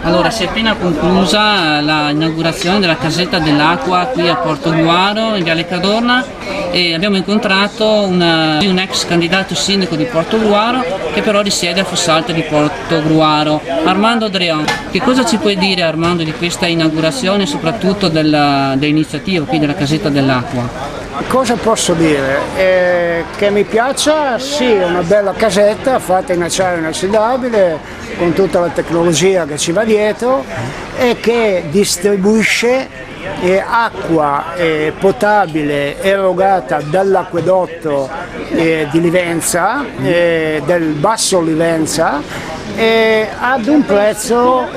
Allora, si è appena conclusa l'inaugurazione della casetta dell'acqua qui a Portogruaro, in Viale Cadorna, e abbiamo incontrato un ex candidato sindaco di Portogruaro che però risiede a Fossalta di Portogruaro, Armando Dreon. Che cosa ci puoi dire, Armando, di questa inaugurazione e soprattutto dell'iniziativa qui della casetta dell'acqua? Cosa posso dire? Che mi piaccia, sì, è una bella casetta fatta in acciaio inossidabile con tutta la tecnologia che ci va dietro e che distribuisce acqua potabile erogata dall'acquedotto di Livenza, del Basso Livenza, ad un prezzo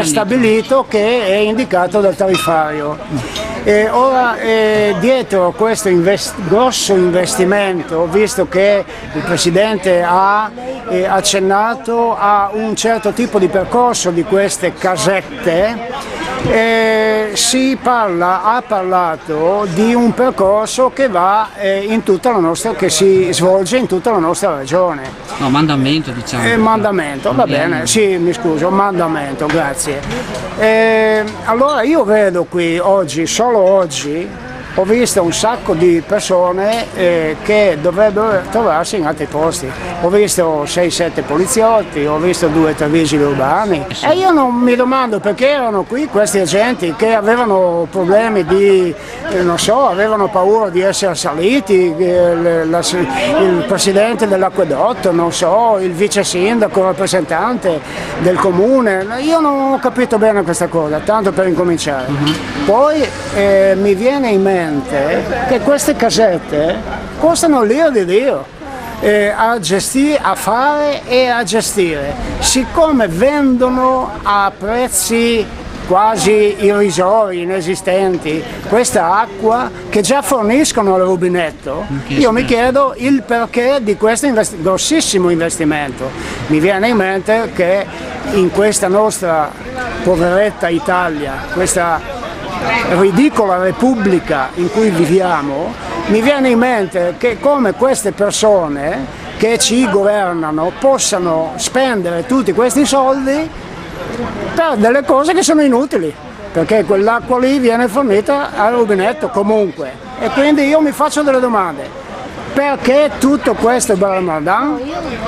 stabilito che è indicato dal tariffario. Ora dietro questo grosso investimento, visto che il Presidente ha accennato a un certo tipo di percorso di queste casette, ha parlato di un percorso che va che si svolge in tutta la nostra regione. No, mandamento diciamo. Mandamento, va bene, sì, mi scuso, mandamento, grazie. Allora io vedo qui oggi, solo oggi, ho visto un sacco di persone che dovrebbero trovarsi in altri posti. Ho visto 6-7 poliziotti, ho visto 2-3 vigili urbani e io non mi domando perché erano qui questi agenti che avevano problemi non so, avevano paura di essere assaliti, il presidente dell'acquedotto, non so, il vice sindaco, il rappresentante del comune. Io non ho capito bene questa cosa, tanto per incominciare. Poi mi viene in mente che queste casette costano l'ira di Dio a fare e a gestire. Siccome vendono a prezzi quasi irrisori, inesistenti, questa acqua che già forniscono al rubinetto, io mi chiedo il perché di questo grossissimo investimento. Mi viene in mente che in questa nostra poveretta Italia, questa ridicola repubblica in cui viviamo, mi viene in mente che come queste persone che ci governano possano spendere tutti questi soldi per delle cose che sono inutili, perché quell'acqua lì viene fornita al rubinetto comunque. E quindi io mi faccio delle domande. Perché tutto questo Ramadan?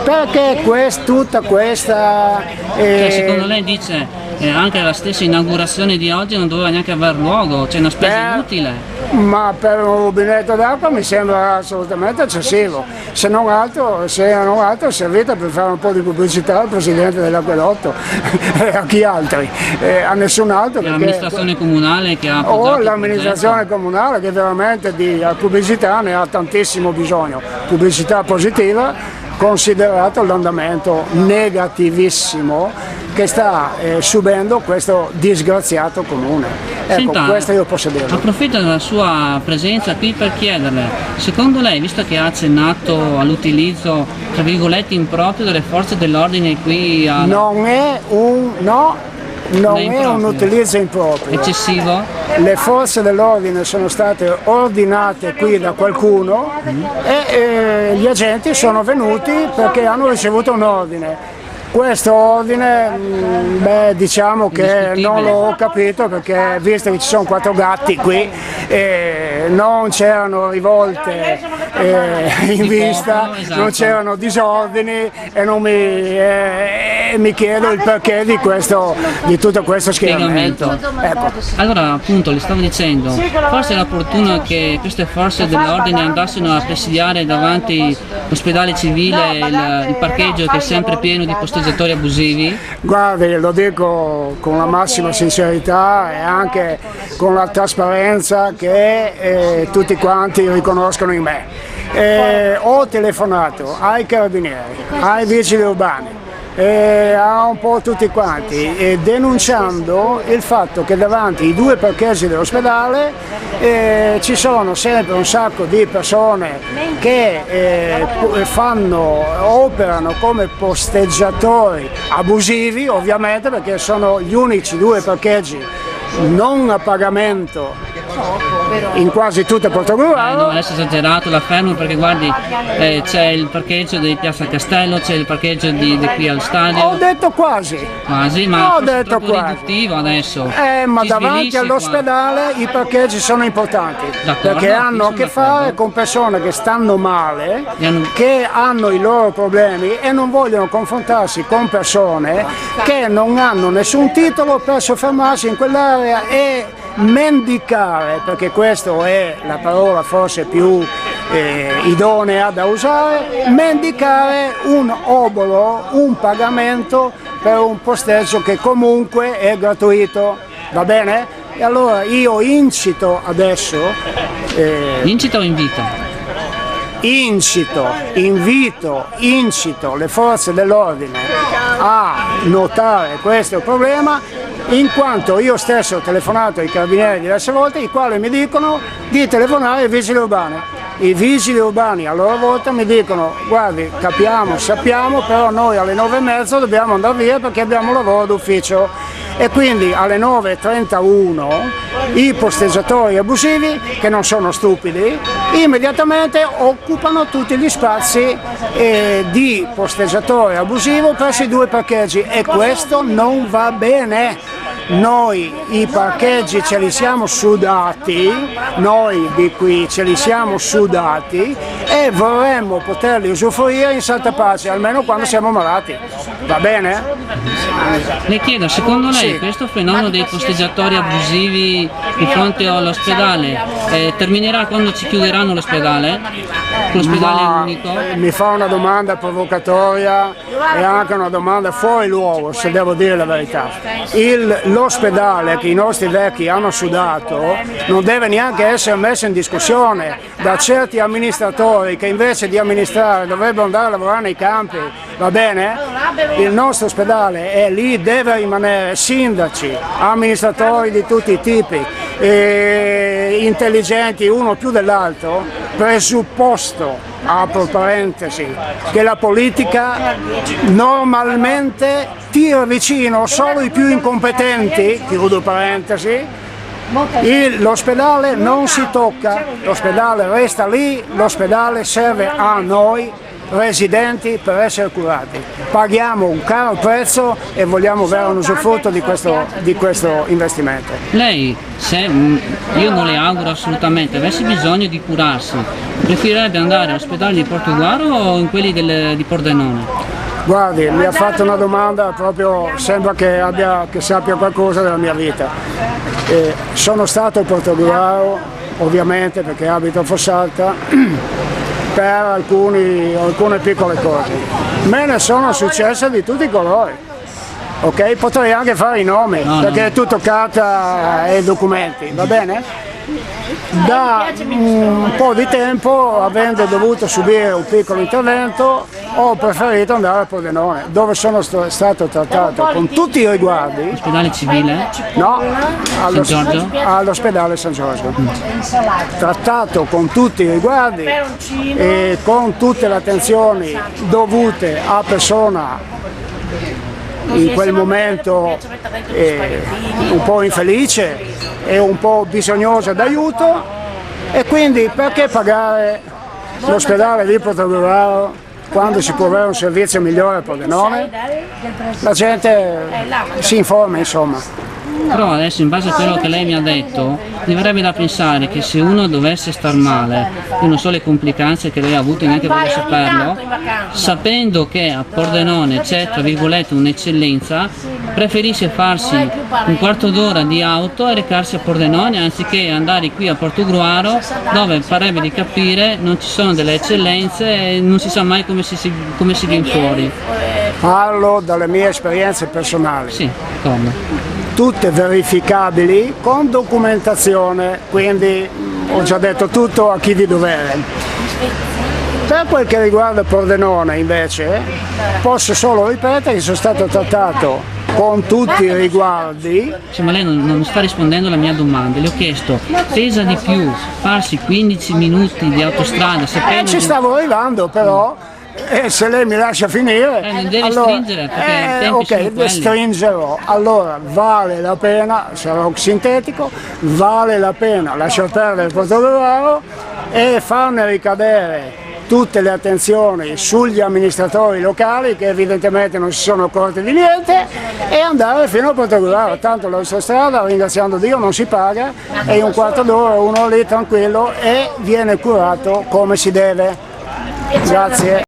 Perché tutta questa... secondo lei dice anche la stessa inaugurazione di oggi non doveva neanche aver luogo, c'è una spesa inutile? Ma per un rubinetto d'acqua mi sembra assolutamente eccessivo, se non altro è servita per fare un po' di pubblicità al Presidente dell'acquedotto e a chi altri, a nessun altro. L'amministrazione comunale che ha appoggiato l'amministrazione comunale che veramente di pubblicità ne ha tantissimo bisogno, pubblicità positiva, considerato l'andamento negativissimo che sta subendo questo disgraziato comune. Ecco, senta, questo io posso dire. Approfitto della sua presenza qui per chiederle, secondo lei, visto che ha accennato all'utilizzo, tra virgolette, improprio delle forze dell'ordine qui a... Non è un utilizzo improprio. Eccessivo? Le forze dell'ordine sono state ordinate qui da qualcuno e gli agenti sono venuti perché hanno ricevuto un ordine. Questo ordine, diciamo che non l'ho capito perché visto che ci sono 4 gatti qui non c'erano rivolte in vista, esatto. Non c'erano disordini e mi chiedo il perché di tutto questo schieramento. Ecco. Allora appunto le stavo dicendo, forse era opportuno che queste forze dell'ordine andassero a presidiare davanti all'ospedale civile il parcheggio che è sempre pieno di posteggiatori abusivi? Guardi, lo dico con la massima sincerità e anche con la trasparenza che tutti quanti riconoscono in me. Ho telefonato ai carabinieri, ai vigili urbani, a un po' tutti quanti, denunciando il fatto che davanti ai 2 parcheggi dell'ospedale ci sono sempre un sacco di persone che operano come posteggiatori abusivi, ovviamente perché sono gli unici 2 parcheggi non a pagamento in quasi tutta No, Portogruaro. adesso è esagerato, la fermo perché guardi, c'è il parcheggio di Piazza Castello, c'è il parcheggio di qui al Ho stadio, detto quasi. quasi, ma Ho forse è detto troppo quasi. riduttivo adesso. Ma Si davanti svilisce all'ospedale i parcheggi sono importanti, D'accordo, perché hanno a sono che fare d'accordo. con persone che stanno male, Li hanno- che hanno i loro problemi e non vogliono confrontarsi con persone che non hanno nessun titolo per soffermarsi in quell'area e mendicare, perché questa è la parola forse più idonea da usare, mendicare un obolo, un pagamento per un posteggio che comunque è gratuito, va bene? E allora io incito adesso, Incita o invita? incito le forze dell'ordine a notare questo problema, in quanto io stesso ho telefonato ai carabinieri diverse volte, i quali mi dicono di telefonare ai vigili urbani. I vigili urbani a loro volta mi dicono: guardi, capiamo, sappiamo, però noi alle 9:30 dobbiamo andare via perché abbiamo lavoro d'ufficio. E quindi alle 9:31 i posteggiatori abusivi, che non sono stupidi, immediatamente occupano tutti gli spazi di posteggiatore abusivo presso i due parcheggi, e questo non va bene. Noi i parcheggi ce li siamo sudati, noi di qui ce li siamo sudati e vorremmo poterli usufruire in santa pace, almeno quando siamo malati. Va bene? Le chiedo, secondo lei Sì. questo fenomeno dei posteggiatori abusivi di fronte all'ospedale terminerà quando ci chiuderanno l'ospedale? L'ospedale Ma unico? mi fa una domanda provocatoria e anche una domanda fuori luogo, se devo dire la verità. L'ospedale che i nostri vecchi hanno sudato non deve neanche essere messo in discussione da certi amministratori che invece di amministrare dovrebbero andare a lavorare nei campi, va bene? Il nostro ospedale è lì, deve rimanere, sindaci, amministratori di tutti i tipi, intelligenti uno più dell'altro, presupposto, apro parentesi, che la politica normalmente tira vicino solo i più incompetenti, chiudo parentesi. L'ospedale non si tocca, l'ospedale resta lì, l'ospedale serve a noi residenti per essere curati. Paghiamo un caro prezzo e vogliamo avere un usufrutto di questo investimento. Lei, se io non le auguro assolutamente, avesse bisogno di curarsi, preferirebbe andare all'ospedale di Portogruaro o in quelli di Pordenone? Guardi, mi ha fatto una domanda proprio, sembra che sappia qualcosa della mia vita. Sono stato a Portogruaro, ovviamente perché abito a Fossalta, per alcune piccole cose. Me ne sono successe di tutti i colori. Ok? Potrei anche fare i nomi, perché è tutto carta e documenti, va bene? Da un po' di tempo, avendo dovuto subire un piccolo intervento, ho preferito andare a Pordenone, dove sono stato trattato con tutti i riguardi. Ospedale civile? No, San Giorgio? all'ospedale San Giorgio. Trattato con tutti i riguardi e con tutte le attenzioni dovute a persona in quel momento un po' infelice e un po' bisognosa d'aiuto, e quindi perché pagare l'ospedale di Portogruaro quando si può avere un servizio migliore a Pordenone? La gente si informa, insomma. Però adesso, in base a quello che lei mi ha detto, mi verrebbe da pensare che se uno dovesse star male, io non so le complicanze che lei ha avuto, neanche voglio saperlo, sapendo che a Pordenone c'è tra virgolette un'eccellenza, preferisce farsi un quarto d'ora di auto e recarsi a Pordenone anziché andare qui a Portogruaro, dove parebbe di capire non ci sono delle eccellenze e non si sa mai come si viene fuori. Parlo dalle mie esperienze personali. Sì, come? Tutte verificabili con documentazione, quindi ho già detto tutto a chi di dovere. Per quel che riguarda Pordenone invece posso solo ripetere che sono stato trattato con tutti i riguardi. Cioè, ma lei non sta rispondendo alla mia domanda, le ho chiesto, pesa di più farsi 15 minuti di autostrada sapendo Ci stavo arrivando però, se lei mi lascia finire, non devi stringere, perché i tempi sono ok, quelli. stringerò. Allora vale la pena, sarò sintetico, vale la pena lasciar perdere il Portogruaro e farne ricadere tutte le attenzioni sugli amministratori locali che evidentemente non si sono accorti di niente e andare fino a Portogruaro. Tanto l'autostrada, ringraziando Dio, non si paga e in un quarto d'ora uno lì tranquillo e viene curato come si deve. Grazie.